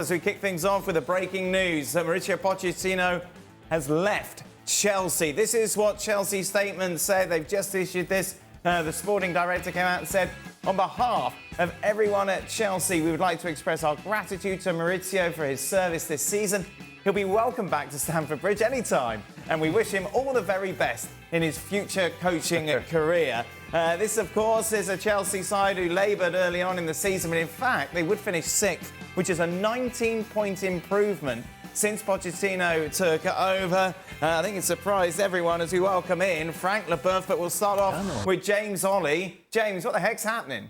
As we kick things off with the breaking news, Mauricio Pochettino has left Chelsea. This is what Chelsea's statement said. They've just issued this. The sporting director came out and said, on behalf of everyone at Chelsea, we would like to express our gratitude to Mauricio for his service this season. He'll be welcome back to Stamford Bridge anytime, and we wish him all the very best in his future coaching career. This, of course, is a Chelsea side who laboured early on in the season, but in fact, they would finish sixth, which is a 19-point improvement since Pochettino took over. I think it surprised everyone as we welcome in Frank Leboeuf, but we'll start off with James Olley. James, what the heck's happening?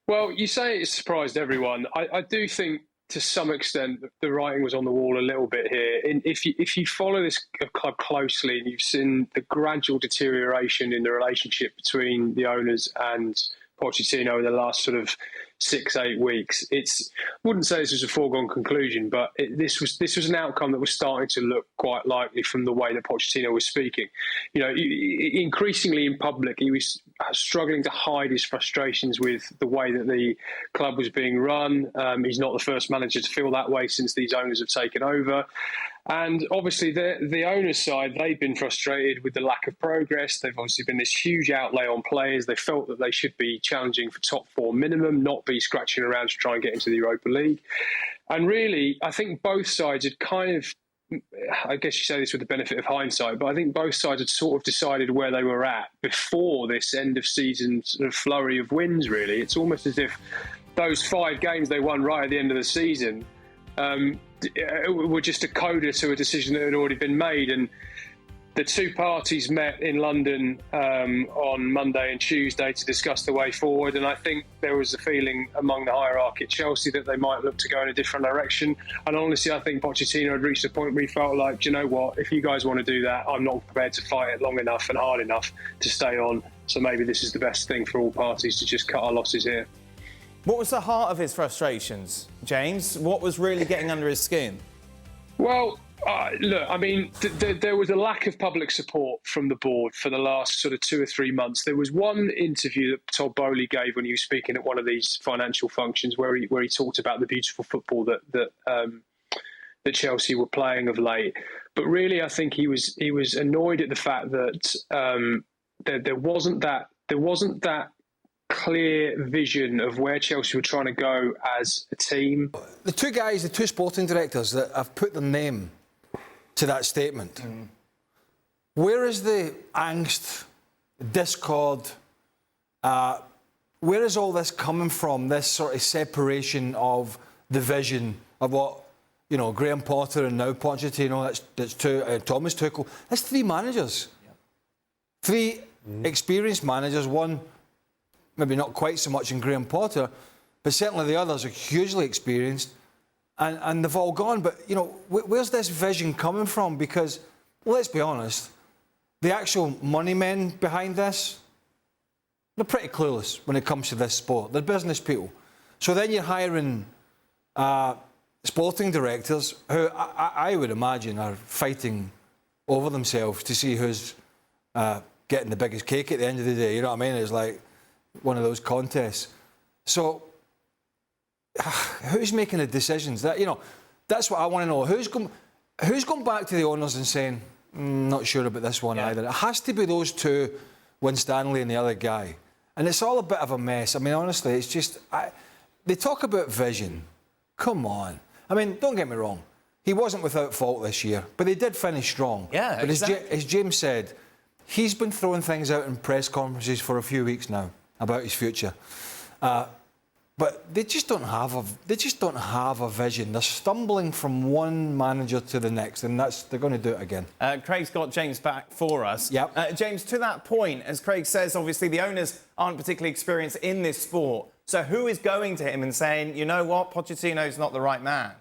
Well, you say it surprised everyone. I do think to some extent the writing was on the wall a little bit here. If you follow this club closely and you've seen the gradual deterioration in the relationship between the owners and Pochettino in the last sort of 6-8 weeks, I wouldn't say this was a foregone conclusion, but this was an outcome that was starting to look quite likely from the way that Pochettino was speaking. You know, increasingly in public, he was struggling to hide his frustrations with the way that the club was being run. He's not the first manager to feel that way since these owners have taken over. And obviously, the owners' side, they've been frustrated with the lack of progress. They've obviously been this huge outlay on players. They felt that they should be challenging for top four minimum, not be scratching around to try and get into the Europa League. And really, I think both sides had kind of, I guess you say this with the benefit of hindsight, but I think both sides had sort of decided where they were at before this end of season sort of flurry of wins, really. It's almost as if those 5 games they won right at the end of the season were just a coda to a decision that had already been made. And the two parties met in London on Monday and Tuesday to discuss the way forward. And I think there was a feeling among the hierarchy at Chelsea that they might look to go in a different direction. And honestly, I think Pochettino had reached a point where he felt like, do you know what, if you guys want to do that, I'm not prepared to fight it long enough and hard enough to stay on. So maybe this is the best thing for all parties, to just cut our losses here. What was the heart of his frustrations, James? What was really getting under his skin? Well, look, I mean, there was a lack of public support from the board for the last sort of 2 or 3 months. There was one interview that Todd Burley gave when he was speaking at one of these financial functions where he talked about the beautiful football that Chelsea were playing of late. But really, I think he was annoyed at the fact that there wasn't that clear vision of where Chelsea were trying to go as a team. The two sporting directors that have put their name to that statement, where is the angst, discord, where is all this coming from, this sort of separation of the vision of what, you know, Graham Potter and now Pochettino, that's Thomas Tuchel, that's 3 managers. 3 experienced managers, one maybe not quite so much in Graham Potter, but certainly the others are hugely experienced, and they've all gone. But, you know, where's this vision coming from? Because, let's be honest, the actual money men behind this, they're pretty clueless when it comes to this sport. They're business people. So then you're hiring sporting directors who I would imagine are fighting over themselves to see who's getting the biggest cake at the end of the day. You know what I mean? It's like one of those contests. So who's making the decisions? That, you know, that's what I want to know. Who's going back to the owners and saying, not sure about this one either? It has to be those two, Winstanley and the other guy. And it's all a bit of a mess. I mean, honestly, it's just... they talk about vision. Come on. I mean, don't get me wrong. He wasn't without fault this year, but they did finish strong. Yeah, but exactly. As James said, he's been throwing things out in press conferences for a few weeks now about his future, but they just don't have a vision. They're stumbling from one manager to the next, and they're going to do it again. Craig's got James back for us. Yep. James, to that point, as Craig says, obviously the owners aren't particularly experienced in this sport. So who is going to him and saying, you know what, Pochettino's not the right man?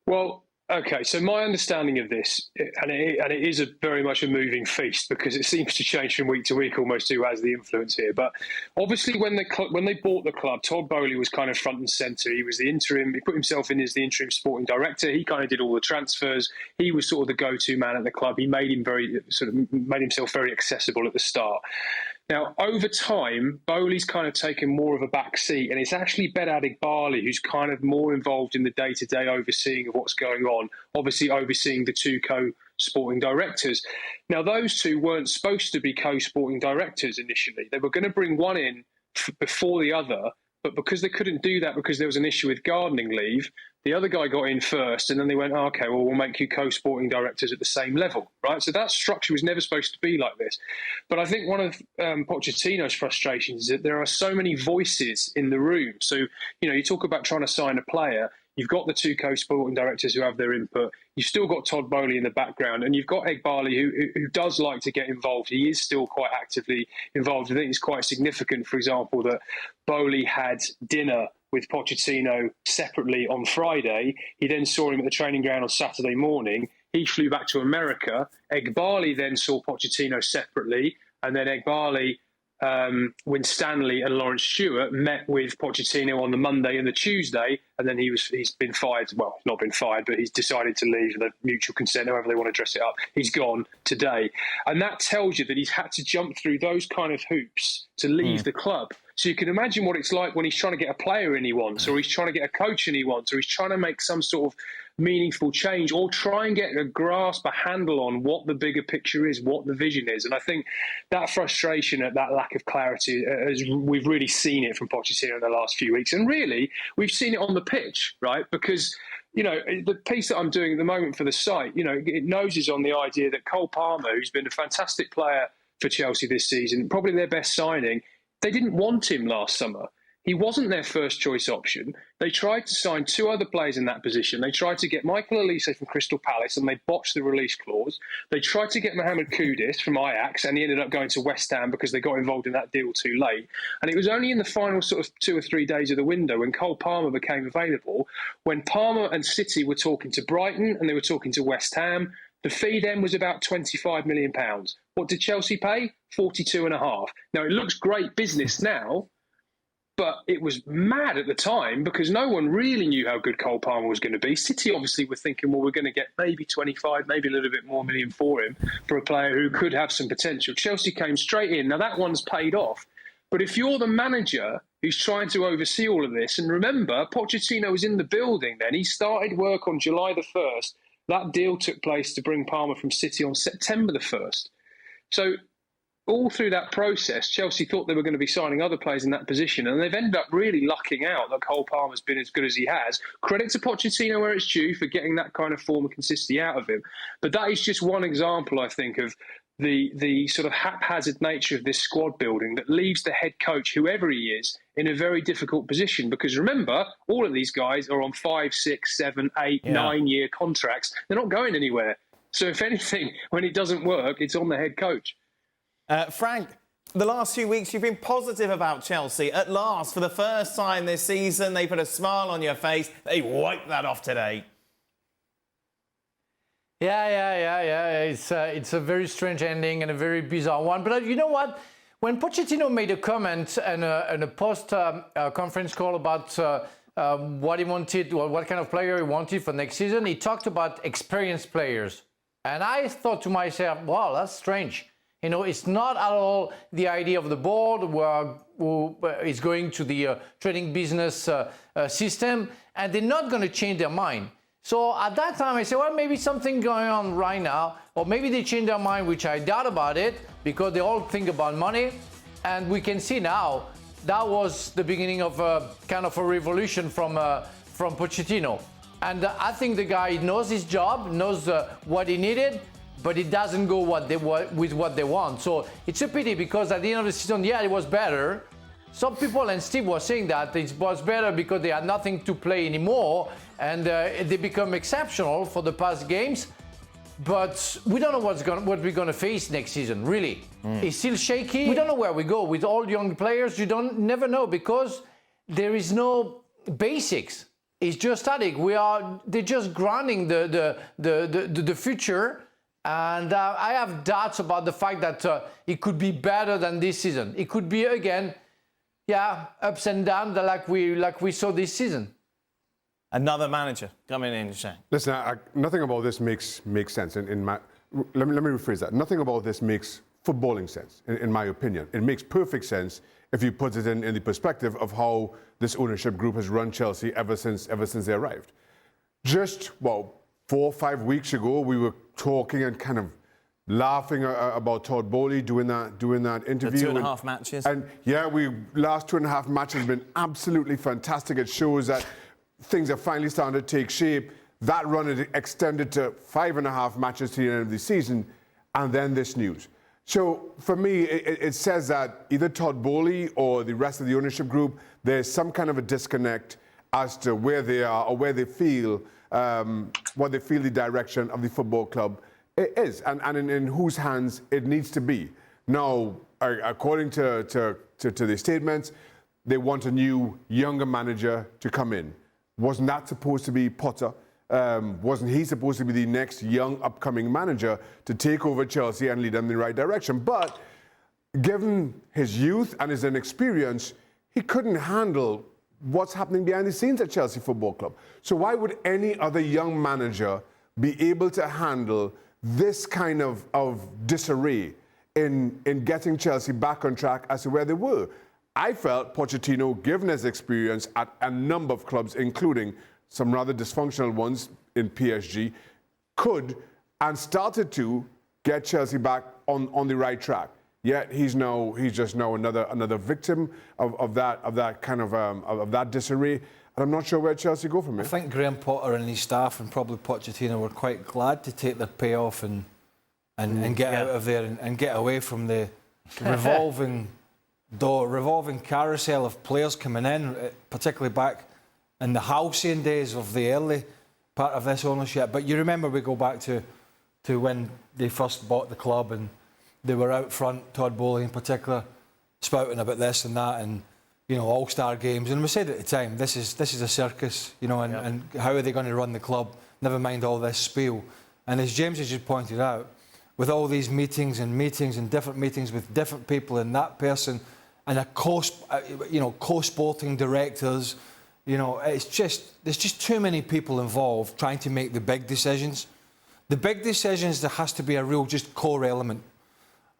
Well, okay, so my understanding of this, and it is very much a moving feast because it seems to change from week to week almost who has the influence here. But obviously when they bought the club, Todd Burley was kind of front and centre. He was the interim, he put himself in as the interim sporting director. He kind of did all the transfers. He was sort of the go-to man at the club. He made himself very accessible at the start. Now, over time, Bowley's kind of taken more of a back seat, and it's actually Ben Adigbali who's kind of more involved in the day-to-day overseeing of what's going on, obviously overseeing the two co-sporting directors. Now, those two weren't supposed to be co-sporting directors initially. They were going to bring one in before the other, but because they couldn't do that because there was an issue with gardening leave, the other guy got in first, and then they went, oh, okay, well, we'll make you co-sporting directors at the same level, right? So that structure was never supposed to be like this. But I think one of Pochettino's frustrations is that there are so many voices in the room. So, you talk about trying to sign a player. You've got the two co-sporting directors who have their input. You've still got Todd Bowley in the background, and you've got Eghbali who does like to get involved. He is still quite actively involved. I think it's quite significant, for example, that Bowley had dinner with Pochettino separately on Friday. He then saw him at the training ground on Saturday morning. He flew back to America. Eghbali then saw Pochettino separately, and then Eghbali, Winstanley and Lawrence Stewart met with Pochettino on the Monday and the Tuesday, and then he's been fired. Well, not been fired, but he's decided to leave, the mutual consent, however they want to dress it up. He's gone today. And that tells you that he's had to jump through those kind of hoops to leave the club. So you can imagine what it's like when he's trying to get a player in he wants, or he's trying to get a coach in he wants, or he's trying to make some sort of meaningful change, or try and get a grasp, a handle on what the bigger picture is, what the vision is. And I think that frustration at that lack of clarity, we've really seen it from Pochettino in the last few weeks. And really, we've seen it on the pitch, right? Because, the piece that I'm doing at the moment for the site, it noses on the idea that Cole Palmer, who's been a fantastic player for Chelsea this season, probably their best signing, they didn't want him last summer. He wasn't their first choice option. They tried to sign two other players in that position. They tried to get Michael Olise from Crystal Palace, and they botched the release clause. They tried to get Mohamed Kudus from Ajax, and he ended up going to West Ham because they got involved in that deal too late. And it was only in the final sort of 2 or 3 days of the window when Cole Palmer became available, when Palmer and City were talking to Brighton and they were talking to West Ham. The fee then was about £25 million. What did Chelsea pay? 42.5. Now, it looks great business now, but it was mad at the time because no one really knew how good Cole Palmer was going to be. City obviously were thinking, well, we're going to get maybe 25, maybe a little bit more million for him, for a player who could have some potential. Chelsea came straight in. Now, that one's paid off. But if you're the manager who's trying to oversee all of this, and remember, Pochettino was in the building then. He started work on July the 1st. That deal took place to bring Palmer from City on September the 1st. So all through that process, Chelsea thought they were going to be signing other players in that position, and they've ended up really lucking out that Cole Palmer's been as good as he has. Credit to Pochettino where it's due for getting that kind of form and consistency out of him. But that is just one example, I think, of the sort of haphazard nature of this squad building that leaves the head coach, whoever he is, in a very difficult position. Because remember, all of these guys are on 5, 6, 7, 8, 9-year contracts. They're not going anywhere. So if anything, when it doesn't work, it's on the head coach. Frank, the last few weeks you've been positive about Chelsea. At last, for the first time this season, they put a smile on your face. They wiped that off today. Yeah. It's a very strange ending and a very bizarre one. But you know what? When Pochettino made a comment and a post-conference call about what he wanted, what kind of player he wanted for next season, he talked about experienced players. And I thought to myself, wow, that's strange. It's not at all the idea of the board who is going to the trading business system, and they're not going to change their mind. So at that time, I said, well, maybe something going on right now, or maybe they change their mind, which I doubt about it, because they all think about money. And we can see now that was the beginning of a kind of a revolution from Pochettino. And I think the guy knows his job, knows what he needed, but it doesn't go with what they want. So it's a pity because at the end of the season, yeah, it was better. Some people, and Steve was saying that it was better because they had nothing to play anymore, and they become exceptional for the past games. But we don't know what we're going to face next season, really. It's still shaky. We don't know where we go. With all young players, you never know because there is no basics. It's just static. They're just grounding the future. And I have doubts about the fact that it could be better than this season. It could be, again, ups and downs like we saw this season. Another manager coming in, Shane. Listen, nothing about this makes sense. Let me rephrase that. Nothing about this makes footballing sense, in my opinion. It makes perfect sense if you put it in the perspective of how this ownership group has run Chelsea ever since they arrived. Just, 4 or 5 weeks ago, we were talking and kind of laughing about Todd Boehly doing that interview. The 2.5 matches. And yeah, last 2.5 matches have been absolutely fantastic. It shows that things are finally starting to take shape. That run had extended to 5.5 matches to the end of the season, and then this news. So for me, it says that either Todd Boehly or the rest of the ownership group, there's some kind of a disconnect as to where they are or where they feel, what they feel the direction of the football club is, and in whose hands it needs to be. Now, according to the statements, they want a new, younger manager to come in. Wasn't that supposed to be Potter? Wasn't he supposed to be the next young, upcoming manager to take over Chelsea and lead them in the right direction? But given his youth and his inexperience, he couldn't handle what's happening behind the scenes at Chelsea Football Club. So why would any other young manager be able to handle this kind of disarray in getting Chelsea back on track as to where they were? I felt Pochettino, given his experience at a number of clubs, including some rather dysfunctional ones in PSG, could and started to get Chelsea back on the right track. Yet he's just now another victim of that disarray, and I'm not sure where Chelsea go from here. I think Graham Potter and his staff and probably Pochettino were quite glad to take their payoff and get out of there and get away from the revolving carousel of players coming in, particularly back in the halcyon days of the early part of this ownership. But you remember, we go back to when they first bought the club and they were out front, Todd Boehly in particular, spouting about this and that, and all-star games. And we said at the time, this is a circus, and how are they going to run the club? Never mind all this spiel. And as James has just pointed out, with all these meetings and different meetings with different people and that person, and co-sporting directors, there's just too many people involved trying to make the big decisions. The big decisions, there has to be a real just core element.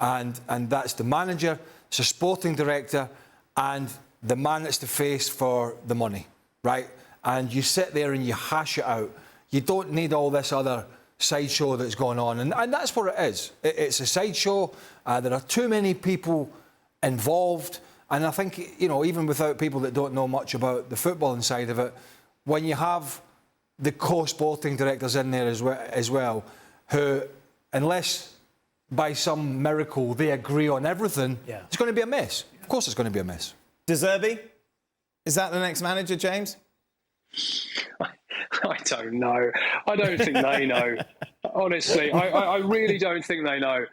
And that's the manager, it's a sporting director, and the man that's the face for the money, right? And you sit there and you hash it out. You don't need all this other sideshow that's going on. And that's what it is. It's a sideshow. There are too many people involved. And I think, even without people that don't know much about the footballing side of it, when you have the co-sporting directors in there as well, who, unless by some miracle they agree on everything, it's going to be a mess. Of course it's going to be a mess. De Zerbi? Is that the next manager, James? I don't know. I don't think they know. Honestly, I really don't think they know.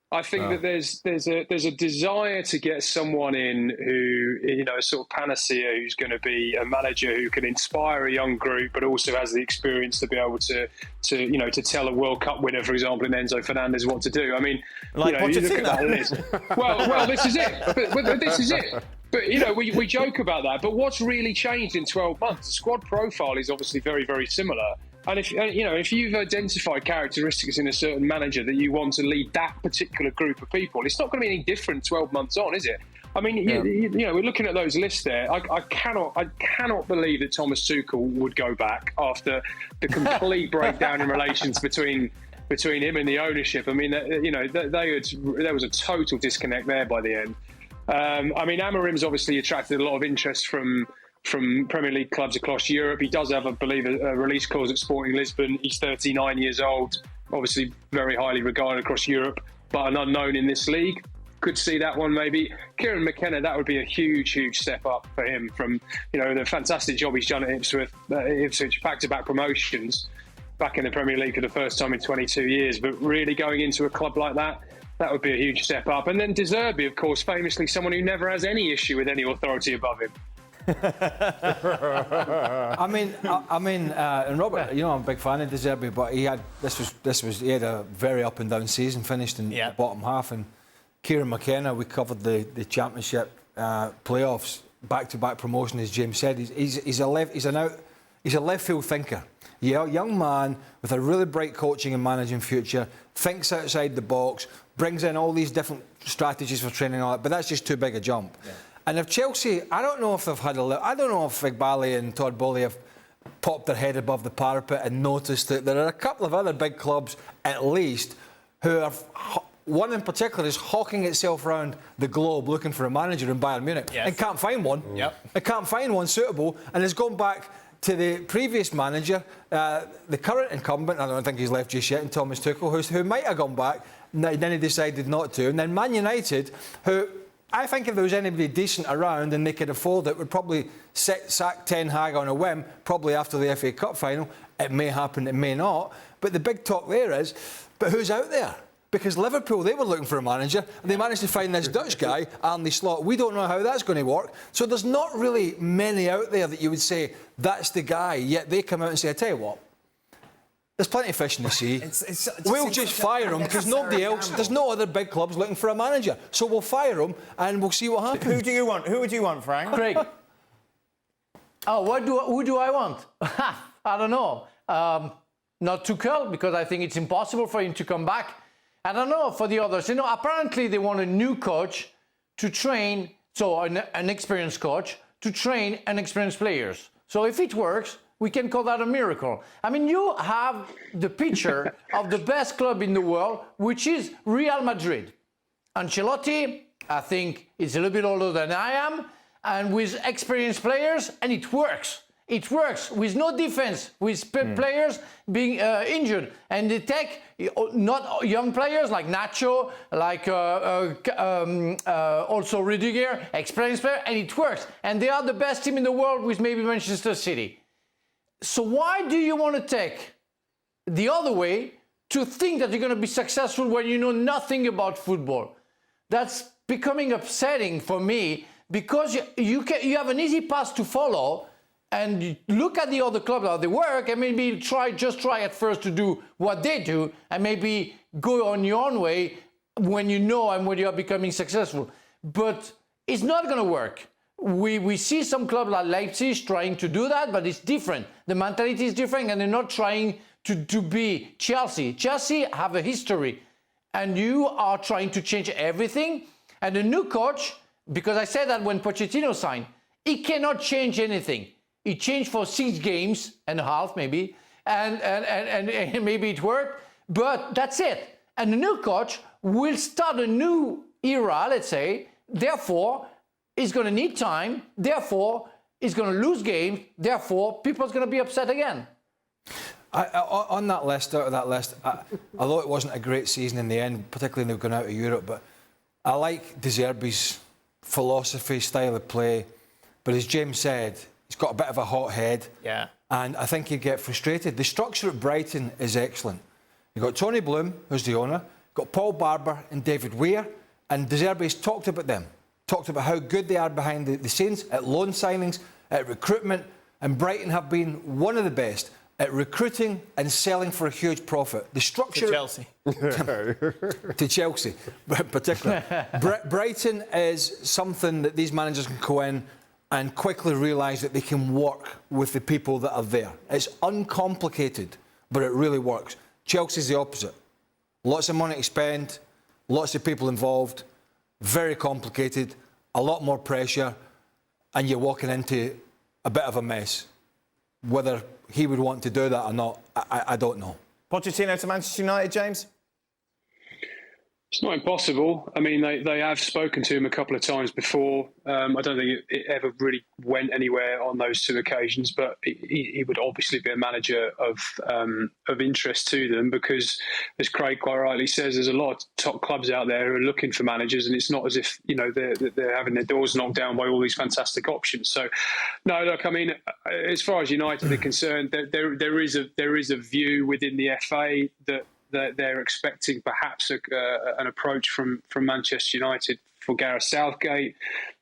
I think that there's a desire to get someone in who, a sort of panacea, who's going to be a manager who can inspire a young group, but also has the experience to be able to tell a World Cup winner, for example, in Enzo Fernandez, what to do. I mean, you look at that list. Well, this is it. But this is it. But, we joke about that. But what's really changed in 12 months? The squad profile is obviously very, very similar. And if you've identified characteristics in a certain manager that you want to lead that particular group of people, it's not going to be any different 12 months on, is it? I mean, we're looking at those lists there. I cannot believe that Thomas Tuchel would go back after the complete breakdown in relations between him and the ownership. I mean, there was a total disconnect there by the end. I mean, Amorim's obviously attracted a lot of interest from Premier League clubs across Europe. He does have, I believe, a release clause at Sporting Lisbon. He's 39 years old, obviously very highly regarded across Europe, but an unknown in this league. Could see that one maybe. Kieran McKenna, that would be a huge, huge step up for him from, the fantastic job he's done at Ipswich, back-to-back promotions, back in the Premier League for the first time in 22 years. But really going into a club like that would be a huge step up. And then De Zerbi, of course, famously someone who never has any issue with any authority above him. I mean, and Robert, I'm a big fan of De Zerbi, but he had a very up and down season, finished in the bottom half. And Kieran McKenna, we covered the Championship playoffs, back-to-back promotion, as James said. He's an He's a left field thinker. Yeah, a young man with a really bright coaching and managing future, thinks outside the box, brings in all these different strategies for training and all that, but that's just too big a jump. Yeah. And if Chelsea, I don't know if they've had I don't know if Igbali and Todd Bowley have popped their head above the parapet and noticed that there are a couple of other big clubs, at least, who are, one in particular is hawking itself around the globe looking for a manager in Bayern Munich and can't find one. Yep. It can't find one suitable, and has gone back to the previous manager, the current incumbent, I don't think he's left just yet, and Thomas Tuchel, who might have gone back, then he decided not to. And then Man United, who I think if there was anybody decent around and they could afford it, would probably sack Ten Hag on a whim, probably after the FA Cup final. It may happen, it may not. But the big talk there is, but who's out there? Because Liverpool, they were looking for a manager, and they managed to find this Dutch guy, Arne Slot. We don't know how that's going to work. So there's not really many out there that you would say, that's the guy, yet they come out and say, I tell you what, there's plenty of fish in the sea. We'll just fire him, because nobody else, there's no other big clubs looking for a manager. So we'll fire him, and we'll see what happens. Who do you want? Who would you want, Frank? Craig. Who do I want? I don't know. Not Tuchel, because I think it's impossible for him to come back. I don't know for the others. Apparently they want a new coach to train, so an experienced coach to train inexperienced players. So if it works, we can call that a miracle. I mean, you have the picture of the best club in the world, which is Real Madrid. Ancelotti, I think, is a little bit older than I am, and with experienced players, and it works. It works with no defense, with players being injured. And they take not young players like Nacho, like also Rudiger, experienced players, and it works. And they are the best team in the world with maybe Manchester City. So why do you want to take the other way to think that you're going to be successful when you know nothing about football? That's becoming upsetting for me, because you have an easy path to follow. And you look at the other clubs, how they work, and maybe try at first to do what they do, and maybe go on your own way when you know and when you are becoming successful. But it's not going to work. We see some clubs like Leipzig trying to do that, but it's different. The mentality is different, and they're not trying to be Chelsea. Chelsea have a history, and you are trying to change everything. And the new coach, because I said that when Pochettino signed, he cannot change anything. He changed for 6 games and a half, maybe, and maybe it worked, but that's it. And the new coach will start a new era, let's say. Therefore, he's going to need time. Therefore, he's going to lose games. Therefore, people are going to be upset again. On that list, out of that list, although it wasn't a great season in the end, particularly when they've gone out of Europe, but I like De Zerbi's philosophy, style of play. But as James said, he's got a bit of a hot head. Yeah. And I think he'd get frustrated. The structure at Brighton is excellent. You've got Tony Bloom, who's the owner, got Paul Barber and David Weir, and De Zerbi's talked about them, talked about how good they are behind the scenes, at loan signings, at recruitment, and Brighton have been one of the best at recruiting and selling for a huge profit. The structure... To Chelsea. To Chelsea, particularly. Brighton is something that these managers can go in and quickly realise that they can work with the people that are there. It's uncomplicated, but it really works. Chelsea's the opposite. Lots of money to spend, lots of people involved, very complicated, a lot more pressure, and you're walking into a bit of a mess. Whether he would want to do that or not, I don't know. Pochettino to Manchester United, James? It's not impossible. I mean, they have spoken to him a couple of times before. I don't think it ever really went anywhere on those 2 occasions, but he would obviously be a manager of interest to them, because, as Craig quite rightly says, there's a lot of top clubs out there who are looking for managers, and it's not as if they're having their doors knocked down by all these fantastic options. So, no, look, I mean, as far as United are concerned, there is a view within the FA that they're expecting perhaps an approach from Manchester United for Gareth Southgate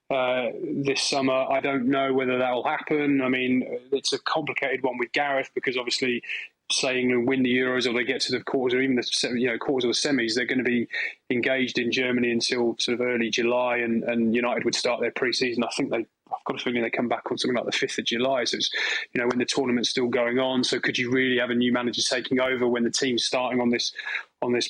this summer. I don't know whether that will happen. I mean, it's a complicated one with Gareth, because obviously, say England win the Euros or they get to the quarters or even the quarters or the semis, they're going to be engaged in Germany until sort of early July, and United would start their pre-season. I think I've got a feeling they come back on something like the 5th of July. So it's, when the tournament's still going on. So could you really have a new manager taking over when the team's starting on this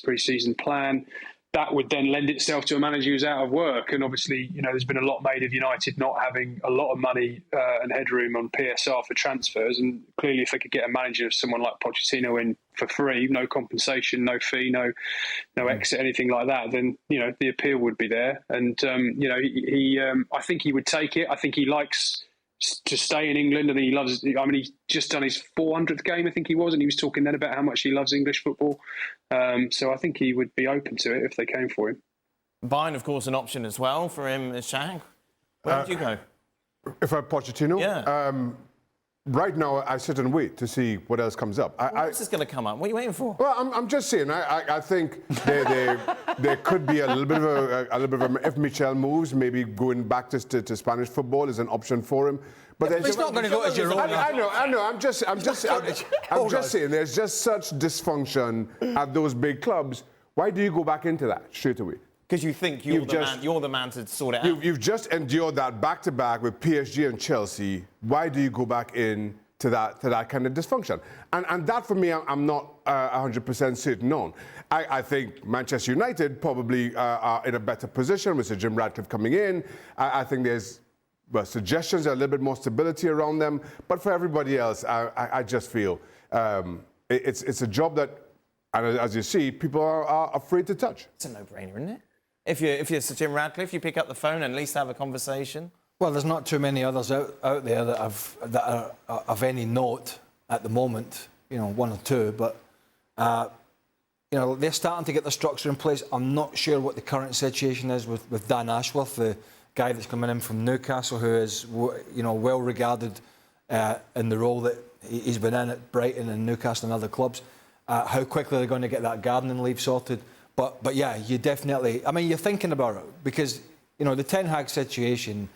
pre-season plan? That would then lend itself to a manager who's out of work. And obviously, there's been a lot made of United not having a lot of money and headroom on PSR for transfers. And clearly, if they could get a manager of someone like Pochettino in for free, no compensation, no fee, no exit, anything like that, then, the appeal would be there. And, I think he would take it. I think he likes to stay in England, and he loves. He's just done his 400th game, I think he was, and he was talking then about how much he loves English football. So I think he would be open to it if they came for him. Bayern, of course, an option as well for him, Shag. Where would you go? If I'm Pochettino? Yeah. Right now, I sit and wait to see what else comes up. What else is going to come up? What are you waiting for? Well, I'm just saying. I think there could be a little bit of a, if Michel moves, maybe going back to Spanish football is an option for him. But he's not going to go to Girona. I know. I'm just saying. There's just such dysfunction at those big clubs. Why do you go back into that straight away? Because you think you're the man to sort it out. You've just endured that back-to-back with PSG and Chelsea. Why do you go back in to that kind of dysfunction? And that, for me, I'm not 100% certain on. I think Manchester United probably are in a better position with Sir Jim Ratcliffe coming in. I think there's suggestions, a little bit more stability around them. But for everybody else, I just feel it's a job that, and as you see, people are afraid to touch. It's a no-brainer, isn't it? If you're Sir Jim Ratcliffe, you pick up the phone and at least have a conversation. Well, there's not too many others out there that are of any note at the moment. One or two, but they're starting to get the structure in place. I'm not sure what the current situation is with Dan Ashworth, the guy that's coming in from Newcastle, who is well regarded in the role that he's been in at Brighton and Newcastle and other clubs. How quickly they're going to get that gardening leave sorted. But yeah, you definitely... you're thinking about it because, the Ten Hag situation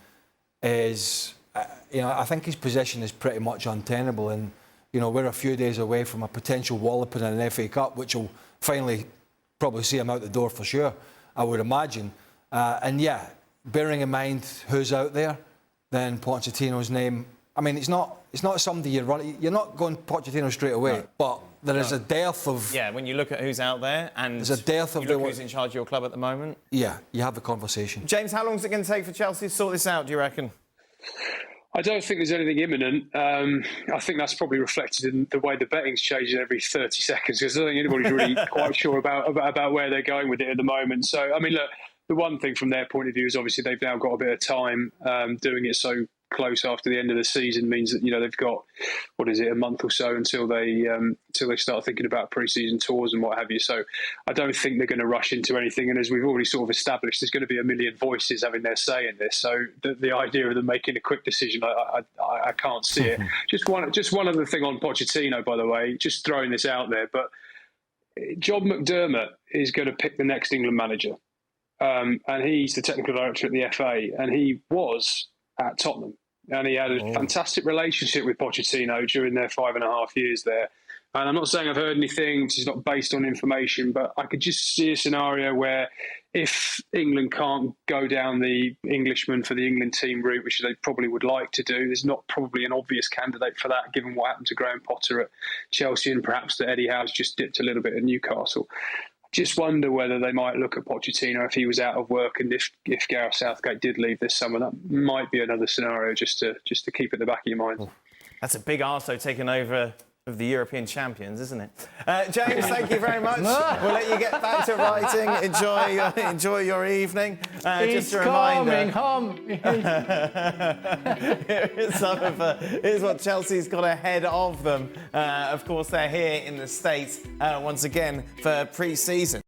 is... I think his position is pretty much untenable and, we're a few days away from a potential walloping in an FA Cup, which will finally probably see him out the door for sure, I would imagine. And yeah, bearing in mind who's out there, then Pochettino's name... it's not somebody you're running... You're not going Pochettino straight away, no. But... There is a dearth of... Yeah, when you look at who's out there and there's a dearth of who's in charge of your club at the moment. Yeah, you have the conversation. James, how long is it going to take for Chelsea to sort this out, do you reckon? I don't think there's anything imminent. I think that's probably reflected in the way the betting's changing every 30 seconds because I don't think anybody's really quite sure about where they're going with it at the moment. So, look, the one thing from their point of view is obviously they've now got a bit of time doing it so close after the end of the season means that they've got a month or so until they start thinking about pre-season tours and what have you. So I don't think they're going to rush into anything. And as we've already sort of established, there's going to be a million voices having their say in this. So the idea of them making a quick decision, I can't see it. Just one other thing on Pochettino, by the way, just throwing this out there, but John McDermott is going to pick the next England manager, and he's the technical director at the FA, and he was at Tottenham. And he had a fantastic relationship with Pochettino during their 5.5 years there. And I'm not saying I've heard anything which is not based on information, but I could just see a scenario where if England can't go down the Englishman for the England team route, which they probably would like to do, there's not probably an obvious candidate for that, given what happened to Graham Potter at Chelsea and perhaps that Eddie Howe's just dipped a little bit at Newcastle. Just wonder whether they might look at Pochettino if he was out of work and if Gareth Southgate did leave this summer. That might be another scenario just to keep at the back of your mind. That's a big arsehole taking over of the European champions, isn't it? James, thank you very much. We'll let you get back to writing. Enjoy your evening. Just a reminder. Here's what Chelsea's got ahead of them. Of course, they're here in the States once again for pre-season.